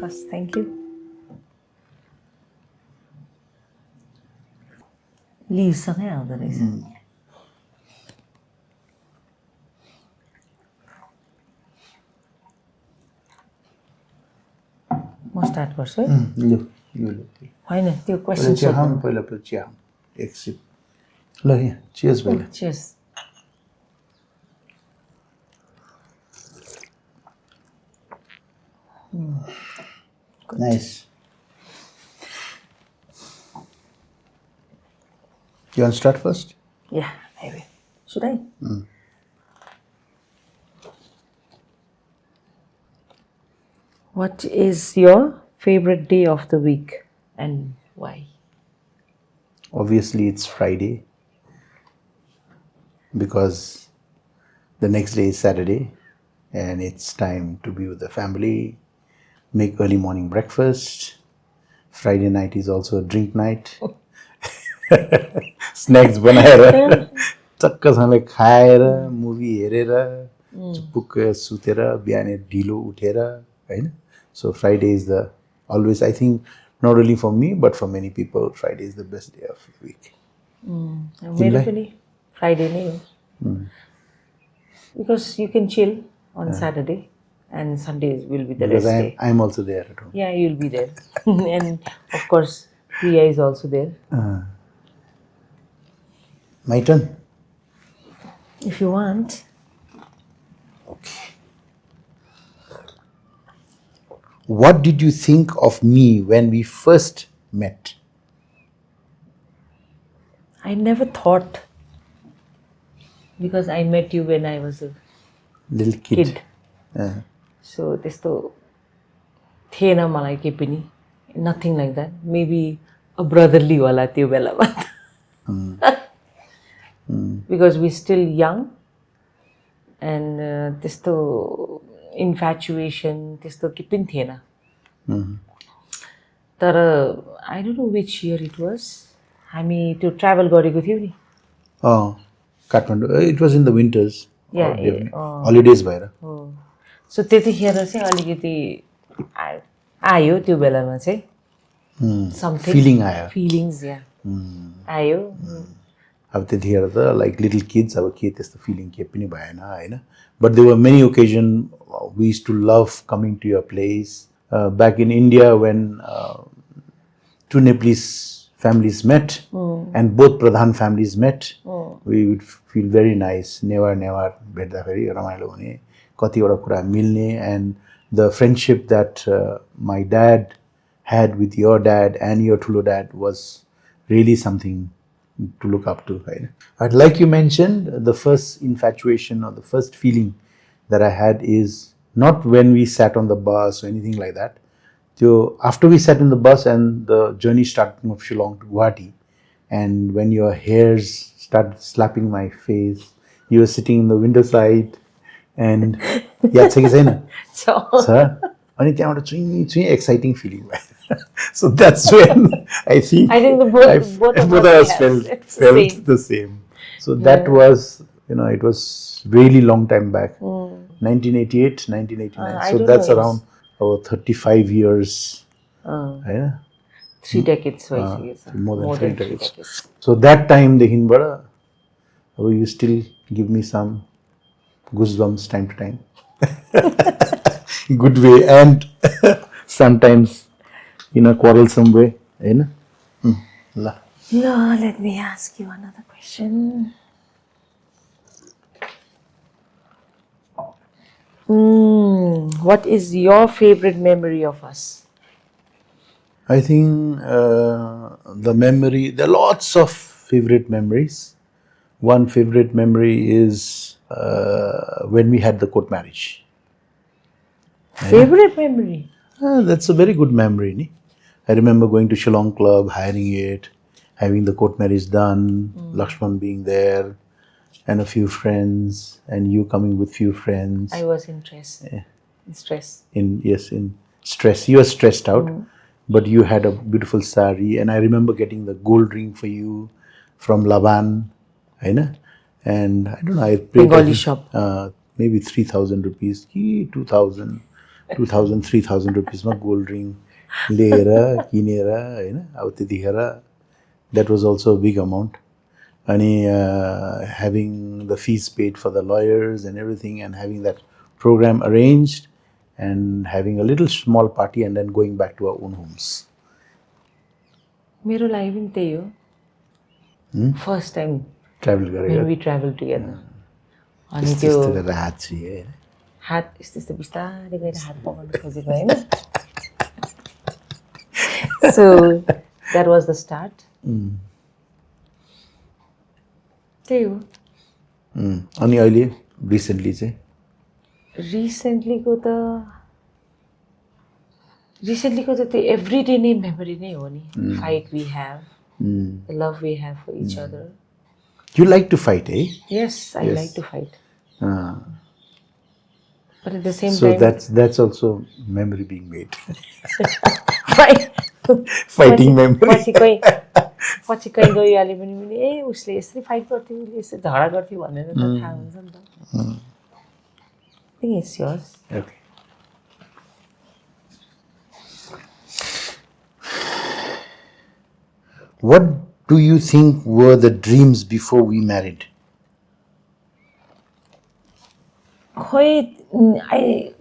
Bas, thank you. Leaves सँगै आउँदो रहेछ. म स्टार्ट गर्छु है. होइन त्यो क्वेसन सोध्नु. पहिला चिया एक सिप. ल यहाँ चियर्स भाइ. Cheers. Nice. You want to start first? Yeah, I will. Should I? What is your favorite day of the week and why? Obviously, it's Friday because the next day is Saturday and it's time to be with the family, make early morning breakfast. Friday night is also a drink night. Snacks बनाएर चक्कसँगले खाएर movie हेरेर चुप्पुक्क सुतेर बिहानै ढिलो उठेर हैन. So Friday is the always, I think, not only for me but for many people, Friday is the best day of the week. मेरो पनि Friday नै हो. Because you can chill on Saturday and Sunday will be the Because rest day. I'm also there at home. Yeah, you'll be there. And of course, Priya is also there. My turn. If you want. Okay. What did you think of me when we first met? I never thought, because I met you when I was a Little kid. So त्यस्तो थिएन मलाई केही पनि. Nothing like that. Maybe a brotherly होला त्यो बेलामा. Because we're still young and त्यस्तो infatuation त्यस्तो केही पनि थिएन. तर I don't know which year it was. हामी त्यो travel गरेको थियौँ नि. Kathmandu. It was in the winters. Yeah, Holidays भएर. So त्यतिखेर चाहिँ अलिकति आयो त्यो बेलामा चाहिँ. Something. Feeling आयो. Feelings, yeah. आयो. अब त्यतिखेर त like little kids अब के त्यस्तो feeling केही पनि भएन हैन. But there were many occasions we used to love coming to your place. Back in India when two Nepalese families met and both Pradhan families met, we would feel very nice. Never भेट्दाखेरि रमाइलो हुने, कतिवटा कुरा मिल्ने, and the friendship that my dad had with your dad and your ठुलो dad was really something to look up to. Right? But like you mentioned, the first infatuation or the first feeling that I had is not when we sat on the bus or anything like that. So after we sat in the bus and the journey started of Shillong to Guwahati, and when your hairs started slapping my face, you were sitting in the window side and याद छ कि छैन? छ. अनि त्यहाँबाट चुई exciting feeling भयो. So that's when I think the both of us felt same. the same. So that was, it was really long time back. 1988, 1989. So that's around 35 years. Yeah? 3 decades. More than 3 decades. So that time, you still give me some goosebumps time to time. Good way and sometimes in a quarrelsome way. No, let me ask you another question. What is your favorite memory of us? I think the memory, there are lots of favorite memories. One favorite memory is when we had the court marriage. Favorite memory? That's a very good memory. Ne? I remember going to Shillong Club, hiring it, having the court marriage done, Lakshman being there, and a few friends, and you coming with few friends. I was in stress. In stress. In stress. You were stressed out, but you had a beautiful sari, and I remember getting the gold ring for you from Laban, and I don't know, I paid Bengali shop. Maybe 3,000 rupees, 2,000. 2000 3000 रुपिसमा gold ring लिएर किनेर हैन अब त्यतिखेर that was also a big amount अनि having the fees paid for the lawyers and everything and having that program arranged and having a little small party and then going back to our own homes. मेरो लागि पनि त्यही हो. First time travel गरेर we travel together. अनि त्यस्तो त्यो गरेर हात छुए हैन हात यस्तो बिस्तारै गएर हात पकड्न खोजेको हैन. So that was the start. त्यही हो. अनि अहिले रिसेन्टली चाहिँ रिसेन्टलीको त त्यो एभ्रीडे नै मेमोरी नै हो नि. Fight we have, the love we have for each other. you like to fight Yes, I like to fight. But at the same so time, that's also memory being made. fight. Fighting memory. पछि कहीँ गइहाल्यो भने पनि ए उसले यसरी fight गर्थ्यो उसले यसरी झगडा गर्थ्यो भनेर त थाहा हुन्छ नि त. I think it's yours. Okay. What do you think were the dreams before we married? खोइ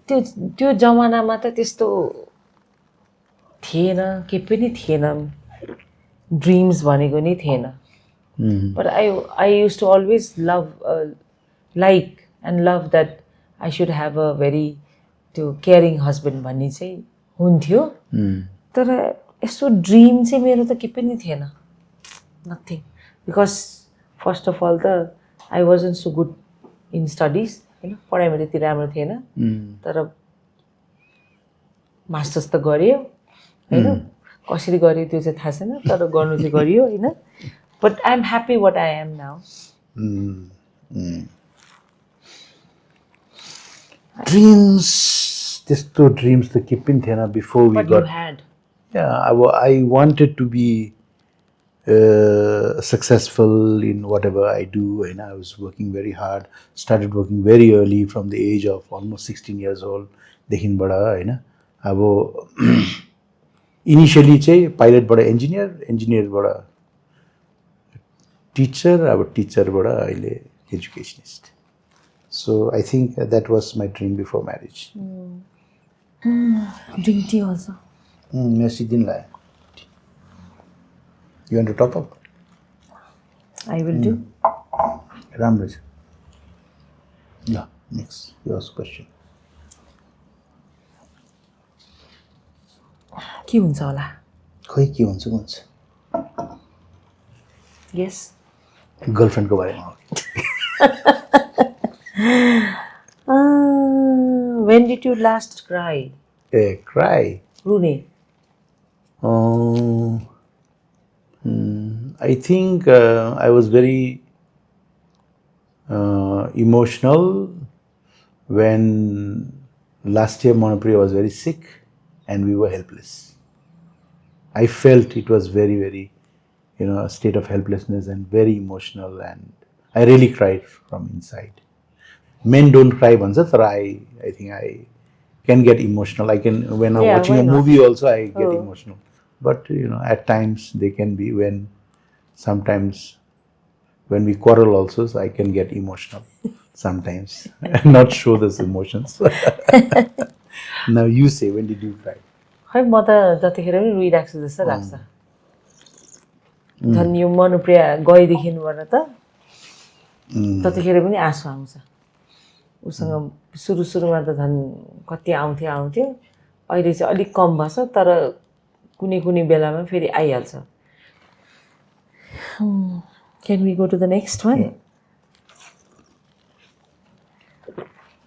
त्यो जमानामा त त्यस्तो थिएन, के पनि थिएन. ड्रिम्स भनेको नै थिएन. But I used to always like and love that I should have a very caring husband भन्ने चाहिँ हुन्थ्यो. तर यस्तो ड्रिम चाहिँ मेरो त के पनि थिएन. Nothing. Because first of all I wasn't so good in studies. हैन पढाइमा त्यति राम्रो थिएन. तर मास्टर्स त गर्यो हैन. कसरी गर्यो त्यो चाहिँ थाहा छैन तर गर्नु चाहिँ गरियो हैन. But I'm happy what I am now. Dreams, त्यस्तो dreams त के पनि थिएन before we But got. you had. Yeah, I wanted to be successful in whatever I do, and I was working very hard. Started working very early from the age of almost 16 years old. देखिबाट हैन अब initially चाहिँ पाइलटबाट इन्जिनियरबाट teacher अब टिचरबाट अहिले educationist. So I think that was my dream before marriage. Drink tea also. Merci din la. You want to top up? I will do. Ramraj. Yeah, next. Your question. के हुन्छ होला? खोइ के हुन्छ Yes. गर्लफ्रेन्डको बारेमा हो. When did you last cry? Cry. Rune. I think I was very emotional when last year Monopriya was very sick and we were helpless. I felt it was very, very, a state of helplessness and very emotional, and I really cried from inside. Men don't cry once, but I think I can get emotional. I can, when I'm watching a movie also, I get emotional. But, at times they can be sometimes when we quarrel also, so I can get emotional sometimes and not show those emotions. Now you say, when did you cry? खै म त जतिखेर पनि रोइराख्छु जस्तो लाग्छ. झन् यो मनुप्रिया गएदेखिबाट त त्यतिखेर पनि आँसु आउँछ. उसँग सुरुमा त झन् कति आउँथ्यो. अहिले चाहिँ अलिक कम भएछ तर कुनै बेलामा फेरि आइहाल्छ. Can we go to the next one? Yeah.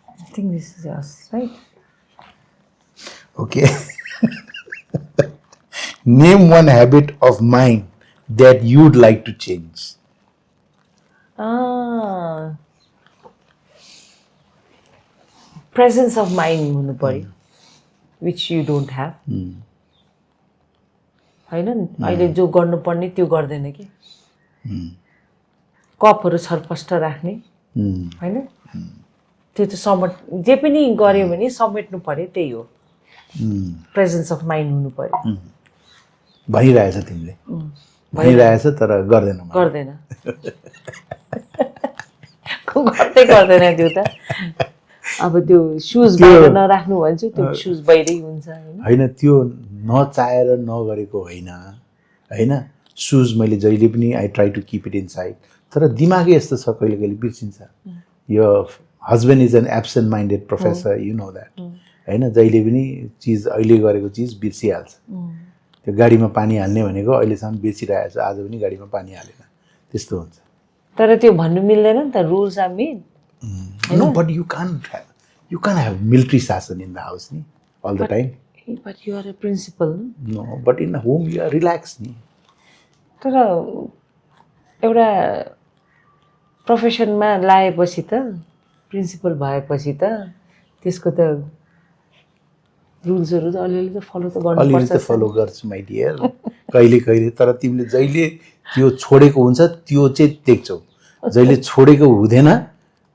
I think this is yours, right? Okay. Name one habit of mine that you'd like to change. Presence of mind हुनु पर्यो, which you don't have. हैन अहिले जो गर्नुपर्ने त्यो गर्दैन के. कपहरू छरपष्ट राख्ने हैन. त्यो त समेट जे पनि गऱ्यो भने समेट्नु पर्यो त्यही हो प्रेजेन्स अफ माइन्ड हुनु पर्यो भनिरहेछ तिमीले भनिरहेछ तर गर्दैन गर्दैन गर्दैन त्यो त अब त्यो सुज बाहिर नराख्नु भन्छु त्यो सुज बाहिरै हुन्छ होइन त्यो नचाहेर नगरेको होइन होइन सुज मैले जहिले पनि I try to keep it inside तर दिमागै यस्तो छ कहिले कहिले बिर्सिन्छ यो husband is an absent minded professor you know that होइन जहिले पनि चिज अहिले गरेको चिज बिर्सिहाल्छ त्यो गाडीमा पानी हाल्ने भनेको अहिलेसम्म बिर्सिरहेको छ आज पनि गाडीमा पानी हालेन त्यस्तो हुन्छ तर त्यो भन्नु मिल्दैन नि त rules are made No, but you can't have military शासन in the house, ni, all the time. But you are a principal. No, but in home you are relaxed, ni. तर एउटा प्रोफेसनमा लागेपछि त प्रिन्सिपल भएपछि त त्यसको त रुल्सहरू त अलिअलि त फलो त गर्नुपर्छ अलिअलि त फलो गर्छु माइ डियर कहिले कहिले तर तिमीले जहिले त्यो छोडेको हुन्छ त्यो चाहिँ देख्छौ जहिले छोडेको हुँदैन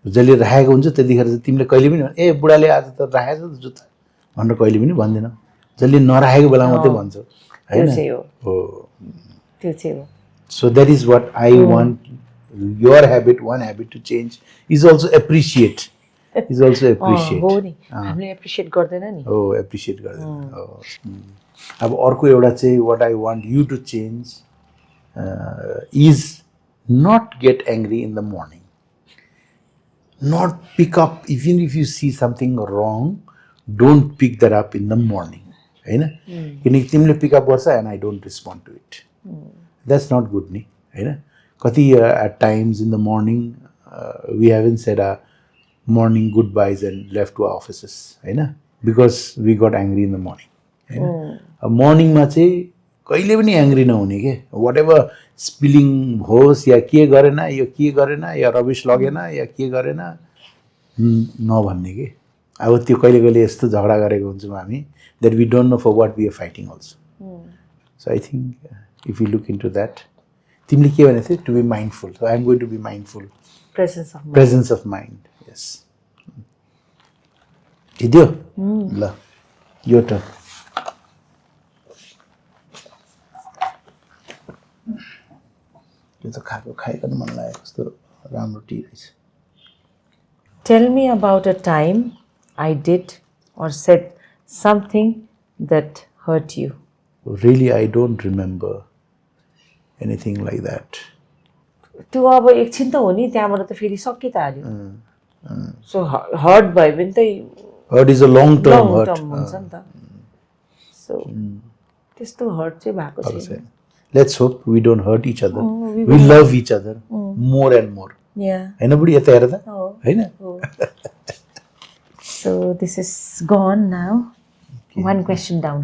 जहिले राखेको हुन्छ त्यतिखेर चाहिँ तिमीले कहिले पनि ए बुढाले आज त राखेछ त जुत्ता भनेर कहिले पनि भन्दैनौ जहिले नराखेको बेला मात्रै भन्छौ हैन हो त्यो चाहिँ हो so that is what I want your habit one habit to change is also appreciate हो नि हामीले एप्रिसिएट गर्दैन नि हो एप्रिसिएट गर्दैन अब अर्को एउटा चाहिँ what I want you to change is not get angry in the morning not pick up even if you see something wrong don't pick that up in the morning हैन किनकि तिमीले पिक अप गर्छ and I don't respond to it that's not good नि हैन कति at times in the morning we haven't said a morning goodbyes and left to our offices हैन because we got angry in the morning हैन morning मा चाहिँ कहिले पनि angry नहुने के whatever स्पिलिङ होस् या के गरेन यो के गरेन या रबिस लगेन या के गरेन नभन्ने के अब त्यो कहिले कहिले यस्तो झगडा गरेको हुन्छौँ हामी that we don't know for what we are fighting also so I think if you look into that तिमीले के भनेको थियौ to be mindful so I am going to be mindful presence of mind yes ठिक ल यो turn तो खाइकन मन लाग्यो कस्तो राम्रो टी रहेछ tell me about a time I did or said something that hurt you? Really, I don't remember anything like that. त्यो अब एकछिन त हो नि त्यहाँबाट त फेरि सकि त हाल्यो सो हर्ट भयो भने त hurt is a long term hurt हुन्छ नि त सो त्यस्तो हर्ट चाहिँ भएको छैन Let's hope we don't hurt each other. We love each other more and more. Yeah. हैन बुढी यता हेर त हैन So this is gone now. Okay. One question down.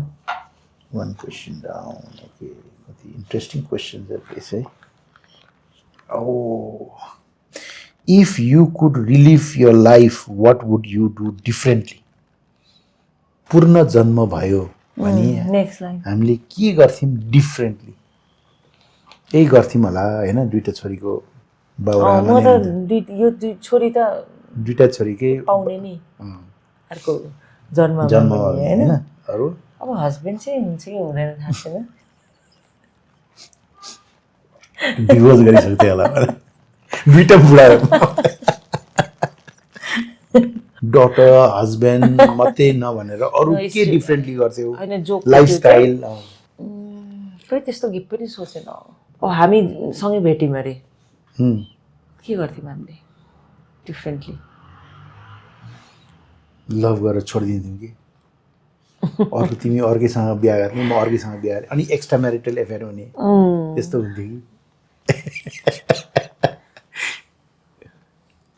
One question down. Okay. The interesting questions that they say. Oh. If you could relive your life, what would you do differently? पूर्ण जन्म भयो भने next line. हामीले के गर्थ्यौं differently यही गर्थ्यौं होला हैन दुईटा छोरीको बाउरा म त यो छोरी त दुईटा छोरीकै पाउने नि अर्को जन्म हैन अरु अब हस्बेन्ड चाहिँ हुन्छ कि हुँदैन थाहा छैन डिभोर्स गरिसक्थे होला दुईटा बुढा डटर हस्बेन्ड मात्रै नभनेर अरु के डिफरेन्टली गर्थ्यौ लाइफस्टाइल खै त्यस्तो गिफ्ट पनि सोचेन हामी सँगै भेट्यौँ अरे के गर्थ्यौँ हामीले डिफरेन्टली लभ गरेर छोडिदिन्थ्यौँ कि अर्को तिमी अर्कैसँग बिहा गर्ने म अर्कैसँग बिहा गरेँ अनि एक्स्ट्रा म्यारिटल एफेयर हुने त्यस्तो हुन्थ्यो कि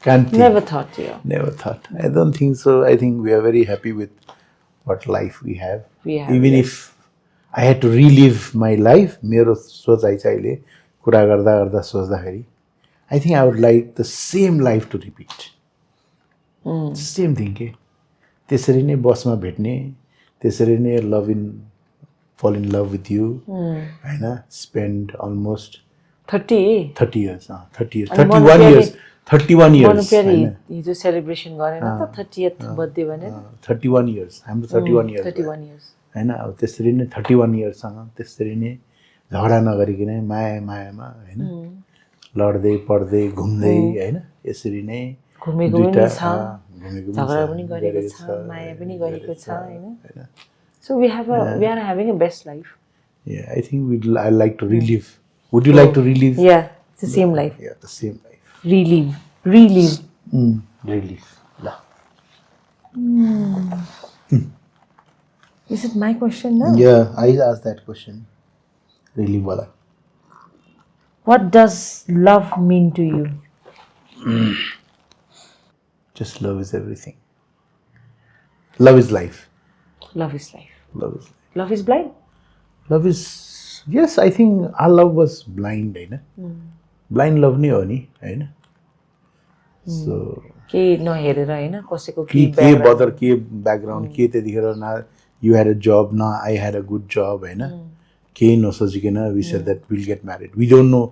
Never thought, yeah. Never thought. I don't think so. I think we are very happy with what life we have. Even if I had to relive my life, मेरो सोचाइ चाहिँ अहिले कुरा गर्दा गर्दा सोच्दाखेरि I think I would like the same life to repeat. Same thing के त्यसरी नै बसमा भेट्ने त्यसरी नै fall in love with you हैन spend almost 30 years 31 years 31 years. मनोप्यारी हिजो सेलिब्रेसन गरेन त 30th बर्थडे भनेर 31 years. हाम्रो 31 years. 31 years. होइन अब त्यसरी नै 31 इयर्ससँग त्यसरी नै झगडा नगरिकन मायामा होइन लड्दै पढ्दै घुम्दै होइन यसरी नै घुमेको दुईटा पनि छ घुमेको झगडा पनि गरेको छ माया पनि गरेको छ हैन so we are having a best life. Yeah, I think I like to relive. Would you like to relive? Yeah, it's the same life. Yeah, the same life. Relive. Relive. La. Is it my question now? Yeah, I asked that question. Relive wala. What does love mean to you? Just love is everything. Love is life. Love is life. Love is life. Love is blind? Love is, yes, I think our love was blind, होइन blind love नै हो नि होइन so के नहेरेर हैन कसैको के बदर के ब्याकग्राउन्ड के त्यतिखेर न यु ह्याड अ जब न I had a good job होइन केही नसोचिकन we said that will get married we don't know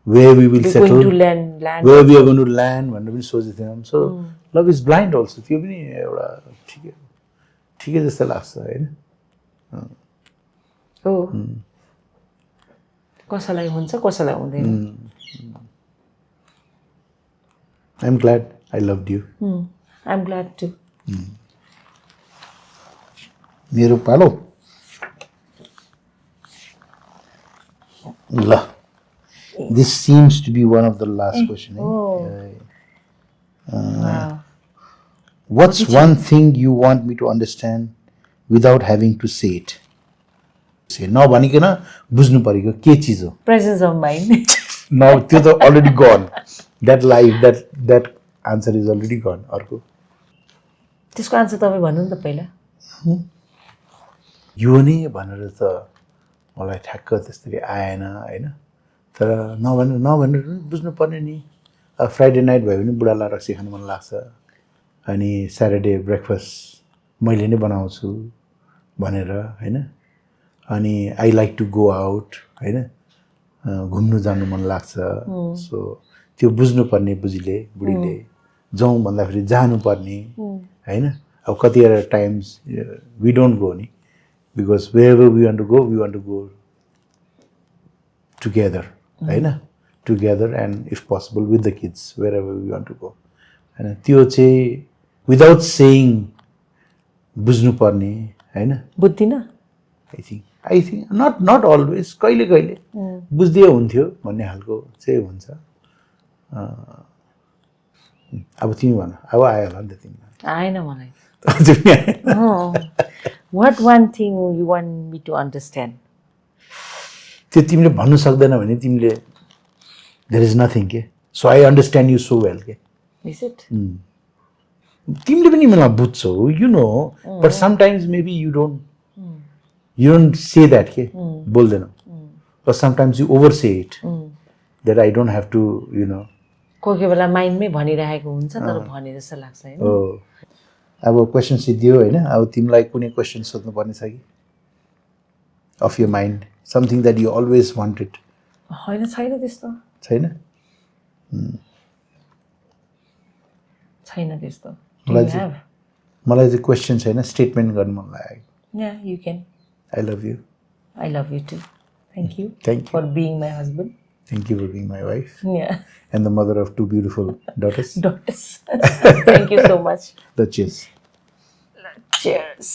where we will settle where we are going to land भनेर पनि सोचेको थिएनौँ so love is blind also त्यो पनि एउटा ठिकै जस्तो लाग्छ होइन हो कसैलाई हुन्छ कसैलाई हुँदैन I am glad I loved you I am glad to मेरो पालो ल this seems to be one of the last question what's one thing you want me to understand without having to say it नभनिकन बुझ्नु परेको के चिज हो presence of mind न त्यो त already gun that life that answer is already gun अर्को त्यसको आन्सर तपाईँ भन्नु नि त पहिला यो नै भनेर त मलाई ठ्याक्क त्यसरी आएन होइन तर नभनेर बुझ्नु पर्ने नि अब फ्राइडे नाइट भयो भने बुढालाई रक्सी खानु मन लाग्छ अनि स्याटरडे ब्रेकफास्ट मैले नै बनाउँछु भनेर होइन अनि I like to go out होइन घुम्नु जानु मन लाग्छ सो त्यो बुझ्नुपर्ने बुढीले जाउँ भन्दाखेरि जानुपर्ने होइन अब कतिवटा टाइम्स वी डोन्ट गो नि because where we want to go together होइन together and if possible with the kids wherever we want to go होइन त्यो चाहिँ विदाउट सेयिङ बुझ्नुपर्ने होइन बुझ्दिनँ आई थिङ्क नट अलवेज कहिले बुझ्दै हुन्थ्यो भन्ने खालको चाहिँ हुन्छ अब तिमी भन अब आयो होला नि त तिमीलाई आएन मलाई what one thing you want me to understand त्यो तिमीले भन्नु सक्दैन भने तिमीले देयर इज नथिङ के so I understand you so well के इज इट तिमीले पनि मलाई बुझ्छौ you know but sometimes maybe you don't say that के बोल्दैनौ but sometimes you over say it that I don't have to you know कोही कोही बेला माइन्डमै भनिरहेको हुन्छ तर भने जस्तो लाग्छ होइन हो अब क्वेसन सिद्धियो होइन अब तिमीलाई कुनै क्वेसन सोध्नुपर्ने छ कि of your mind something that you always wanted होइन छैन त्यस्तो छैन छैन त्यस्तो मलाई चाहिँ क्वेसन छैन स्टेटमेन्ट गर्नु मन लाग्यो yeah you can I love you too thank you Thank you. For being my husband Thank you for being my wife yeah and the mother of 2 beautiful daughters. Thank you so much The cheers. Cheers.